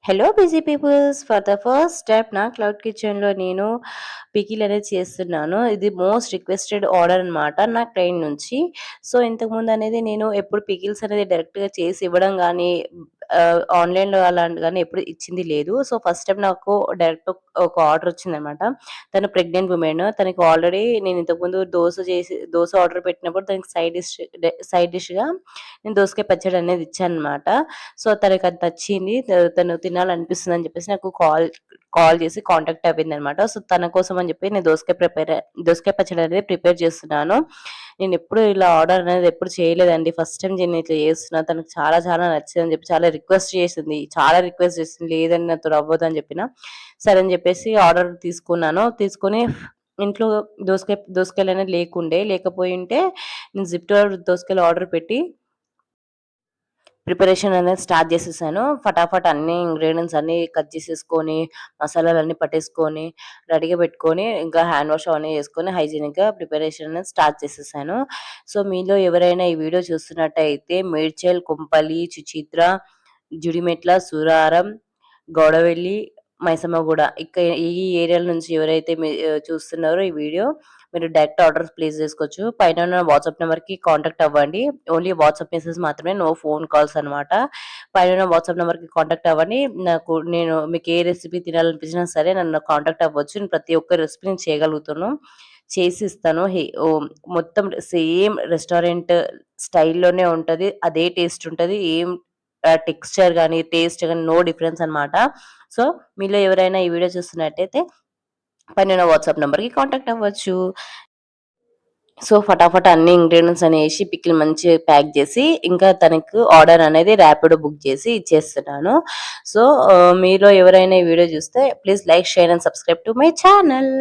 Hello busy peoples for the first step నా cloud కిచెన్లో నేను పికిల్ అనేది చేస్తున్నాను. ఇది మోస్ట్ రిక్వెస్టెడ్ ఆర్డర్ అనమాట నా క్లయింట్ నుంచి. సో ఇంతకుముందు అనేది నేను ఎప్పుడు పికిల్స్ అనేది డైరెక్ట్గా చేసి ఇవ్వడం కానీ ఆన్లైన్లో అలాంటి కానీ ఎప్పుడు ఇచ్చింది లేదు. సో ఫస్ట్ టైం నాకు డైరెక్ట్ ఒక ఆర్డర్ వచ్చిందనమాట. తను ప్రెగ్నెంట్ ఉమెన్. తనకి ఆల్రెడీ నేను ఇంతకుముందు దోశ ఆర్డర్ పెట్టినప్పుడు తనకి సైడ్ డిష్గా నేను దోసకాయ పచ్చడి అనేది ఇచ్చాను అనమాట. సో తనకి అది నచ్చింది. తను తినాలనిపిస్తుందని చెప్పేసి నాకు కాల్ కాల్ చేసి కాంటాక్ట్ అయిందనమాట. సో తన కోసం అని చెప్పి నేను దోసకాయ పచ్చడి అనేది ప్రిపేర్ చేస్తున్నాను. నేను ఎప్పుడు ఇలా ఆర్డర్ అనేది ఎప్పుడు చేయలేదండి. ఫస్ట్ టైం నేను ఇట్లా చేస్తున్నా. తనకు చాలా చాలా నచ్చిందని చెప్పి చాలా రిక్వెస్ట్ చేసింది. చాలా రిక్వెస్ట్ చేసింది. లేదని నాతో అవ్వదని చెప్పిన. సరే అని చెప్పేసి ఆర్డర్ తీసుకున్నాను. తీసుకొని ఇంట్లో దోసకాయలనేవి లేకపోయుంటే నేను జిప్టో దోసకాయలు ఆర్డర్ పెట్టి ప్రిపరేషన్ అనేది స్టార్ట్ చేసేసాను. ఫటాఫట్ అన్ని ఇంగ్రీడియెంట్స్ అన్నీ కట్ చేసేసుకొని, మసాలాలన్నీ పట్టేసుకొని, రెడీగా పెట్టుకొని, ఇంకా హ్యాండ్ వాష్ అవన్నీ చేసుకొని హైజీనిక్‌గా ప్రిపరేషన్ అనేది స్టార్ట్ చేసేసాను. సో, మీలో ఎవరైనా ఈ వీడియో చూస్తున్నట్టయితే మేడ్చల్, కొంపల్లి, సుచిత్ర, జుడిమెట్ల, సూరారం, గౌడవెల్లి, మైసమ్మగూడ ఈ ఏరియాల నుంచి ఎవరైతే చూస్తున్నారో ఈ వీడియో మీరు డైరెక్ట్ ఆర్డర్స్ ప్లేస్ చేసుకోవచ్చు. పైన ఉన్న వాట్సాప్ నెంబర్‌కి కాంటాక్ట్ అవ్వండి. ఓన్లీ వాట్సాప్ మెసేజ్ మాత్రమే. నో ఫోన్ కాల్స్ అనమాట. పైన ఉన్న వాట్సాప్ నెంబర్‌కి కాంటాక్ట్ అవ్వండి. నేను మీకు ఏ రెసిపీ తినాలనిపించినా సరే నన్ను కాంటాక్ట్ అవ్వచ్చు. నేను ప్రతి ఒక్క రెసిపీ నేను చేయగలుగుతాను. చేసి ఇస్తాను. మొత్తం సేమ్ రెస్టారెంట్ స్టైల్‌లోనే ఉంటది. అదే టేస్ట్ ఉంటది. ఏం టెక్స్చర్ గాని, టేస్ట్ గాని నో డిఫరెన్స్ అనమాట. సో, మీలో ఎవరైనా ఈ వీడియో చూస్తున్నట్టయితే పైనున్న వాట్సాప్ నంబర్‌కి కాంటాక్ట్ అవ్వచ్చు. సో, ఫటాఫట్ అన్ని ఇంగ్రీడియెంట్స్ అని ఏసి పికిల్ మంచిగా ప్యాక్ జేసి, ఇంకా తనకు ఆర్డర్ అనేది ర్యాపిడో బుక్ జేసి ఇచ్చేస్తున్నాను. సో, మీలో ఎవరైనా ఈ వీడియో చూస్తే please like, share and subscribe to my channel.